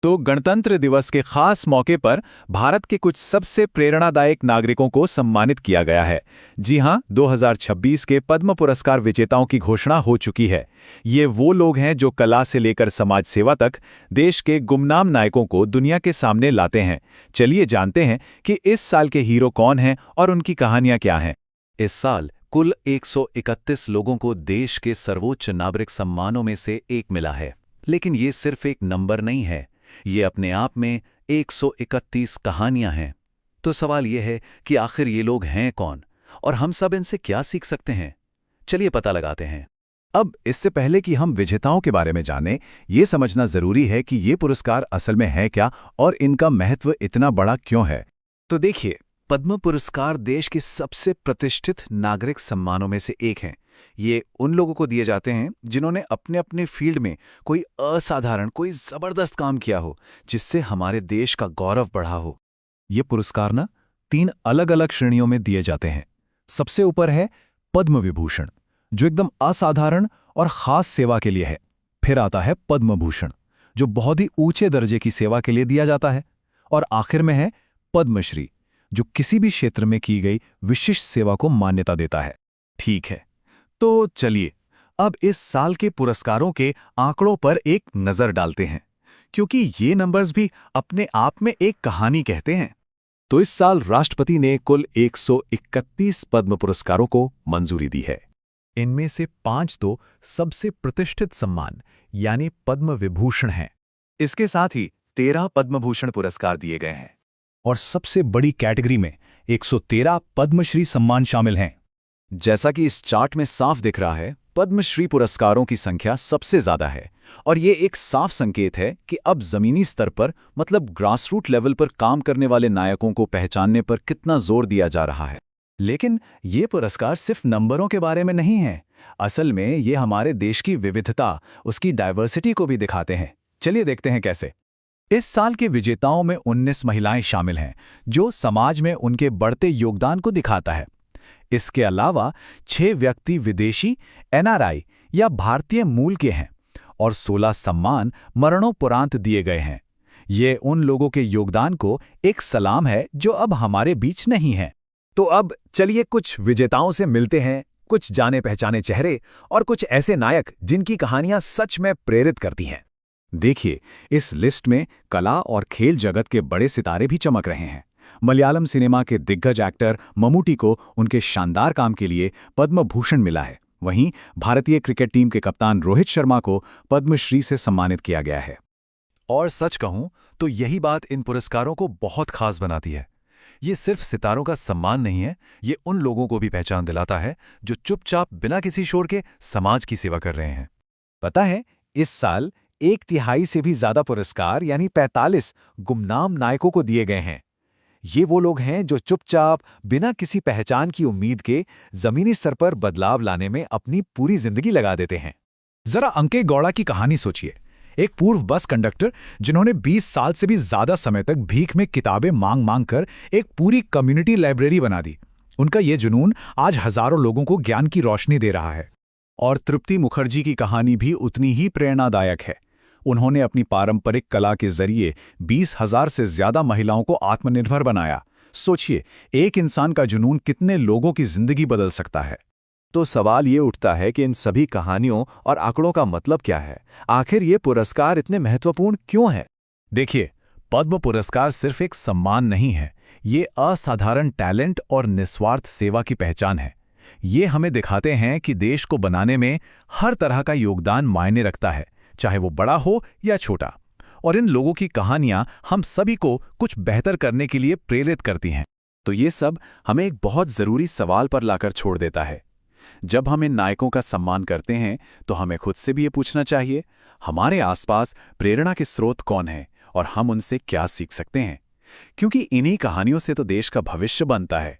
तो गणतंत्र दिवस के खास मौके पर भारत के कुछ सबसे प्रेरणादायक नागरिकों को सम्मानित किया गया है। जी हां, 2026 के पद्म पुरस्कार विजेताओं की घोषणा हो चुकी है। ये वो लोग हैं जो कला से लेकर समाज सेवा तक देश के गुमनाम नायकों को दुनिया के सामने लाते हैं। चलिए जानते हैं कि इस साल के हीरो कौन हैं और उनकी कहानियां क्या हैं। इस साल कुल 131 लोगों को देश के सर्वोच्च नागरिक सम्मानों में से एक मिला है। लेकिन ये सिर्फ एक नंबर नहीं है, ये अपने आप में 131 कहानियां हैं। तो सवाल ये है कि आखिर ये लोग हैं कौन और हम सब इनसे क्या सीख सकते हैं। चलिए पता लगाते हैं। अब इससे पहले कि हम विजेताओं के बारे में जानें, ये समझना जरूरी है कि ये पुरस्कार असल में है क्या और इनका महत्व इतना बड़ा क्यों है। तो देखिए, पद्म पुरस्कार देश के सबसे प्रतिष्ठित नागरिक सम्मानों में से एक हैं। ये उन लोगों को दिए जाते हैं जिन्होंने अपने अपने फील्ड में कोई असाधारण, कोई जबरदस्त काम किया हो, जिससे हमारे देश का गौरव बढ़ा हो। ये पुरस्कार ना 3 अलग-अलग श्रेणियों में दिए जाते हैं। सबसे ऊपर है पद्म विभूषण, जो एकदम असाधारण और खास सेवा के लिए है। फिर आता है पद्म भूषण, जो बहुत ही ऊंचे दर्जे की सेवा के लिए दिया जाता है। और आखिर में है पद्मश्री, जो किसी भी क्षेत्र में की गई विशिष्ट सेवा को मान्यता देता है। ठीक है, तो चलिए अब इस साल के पुरस्कारों के आंकड़ों पर एक नजर डालते हैं, क्योंकि ये नंबर्स भी अपने आप में एक कहानी कहते हैं। तो इस साल राष्ट्रपति ने कुल 131 पद्म पुरस्कारों को मंजूरी दी है। इनमें से 5 तो सबसे प्रतिष्ठित सम्मान यानी पद्म विभूषण हैं। इसके साथ ही 13 पद्म भूषण पुरस्कार दिए गए हैं। और सबसे बड़ी कैटेगरी में 113 पद्मश्री सम्मान शामिल हैं। जैसा कि इस चार्ट में साफ दिख रहा है, पद्मश्री पुरस्कारों की संख्या सबसे ज्यादा है। और ये एक साफ संकेत है कि अब जमीनी स्तर पर, मतलब ग्रासरूट लेवल पर काम करने वाले नायकों को पहचानने पर कितना जोर दिया जा रहा है। लेकिन ये पुरस्कार सिर्फ नंबरों के बारे में नहीं है। असल में ये हमारे देश की विविधता, उसकी डाइवर्सिटी को भी दिखाते हैं। चलिए देखते हैं कैसे। इस साल के विजेताओं में 19 महिलाएं शामिल हैं, जो समाज में उनके बढ़ते योगदान को दिखाता है। इसके अलावा 6 व्यक्ति विदेशी, एनआरआई या भारतीय मूल के हैं और 16 सम्मान मरणोपरांत दिए गए हैं। ये उन लोगों के योगदान को एक सलाम है जो अब हमारे बीच नहीं है। तो अब चलिए कुछ विजेताओं से मिलते हैं, कुछ जाने पहचाने चेहरे और कुछ ऐसे नायक जिनकी कहानियां सच में प्रेरित करती हैं। देखिए, इस लिस्ट में कला और खेल जगत के बड़े सितारे भी चमक रहे हैं। मलयालम सिनेमा के दिग्गज एक्टर ममूटी को उनके शानदार काम के लिए पद्म भूषण मिला है। वहीं भारतीय क्रिकेट टीम के कप्तान रोहित शर्मा को पद्मश्री से सम्मानित किया गया है। और सच कहूं तो यही बात इन पुरस्कारों को बहुत खास बनाती है। ये सिर्फ सितारों का सम्मान नहीं है, ये उन लोगों को भी पहचान दिलाता है जो चुपचाप बिना किसी शोर के समाज की सेवा कर रहे हैं। पता है, इस साल 1/3 से भी ज्यादा पुरस्कार यानी 45 गुमनाम नायकों को दिए गए हैं। ये वो लोग हैं जो चुपचाप बिना किसी पहचान की उम्मीद के जमीनी स्तर पर बदलाव लाने में अपनी पूरी जिंदगी लगा देते हैं। जरा अंके गौड़ा की कहानी सोचिए। एक पूर्व बस कंडक्टर जिन्होंने 20 साल से भी ज्यादा समय तक भीख में किताबें मांग मांग कर एक पूरी कम्युनिटी लाइब्रेरी बना दी। उनका ये जुनून आज हजारों लोगों को ज्ञान की रोशनी दे रहा है। और तृप्ति मुखर्जी की कहानी भी उतनी ही प्रेरणादायक है। उन्होंने अपनी पारंपरिक कला के जरिए 20,000 से ज्यादा महिलाओं को आत्मनिर्भर बनाया। सोचिए, एक इंसान का जुनून कितने लोगों की जिंदगी बदल सकता है। तो सवाल ये उठता है कि इन सभी कहानियों और आंकड़ों का मतलब क्या है? आखिर ये पुरस्कार इतने महत्वपूर्ण क्यों है? देखिए, पद्म पुरस्कार सिर्फ एक सम्मान नहीं है, ये असाधारण टैलेंट और निस्वार्थ सेवा की पहचान है। ये हमें दिखाते हैं कि देश को बनाने में हर तरह का योगदान मायने रखता है, चाहे वो बड़ा हो या छोटा। और इन लोगों की कहानियां हम सभी को कुछ बेहतर करने के लिए प्रेरित करती हैं। तो ये सब हमें एक बहुत जरूरी सवाल पर लाकर छोड़ देता है। जब हम इन नायकों का सम्मान करते हैं तो हमें खुद से भी ये पूछना चाहिए, हमारे आसपास प्रेरणा के स्रोत कौन हैं और हम उनसे क्या सीख सकते हैं? क्योंकि इन्हीं कहानियों से तो देश का भविष्य बनता है।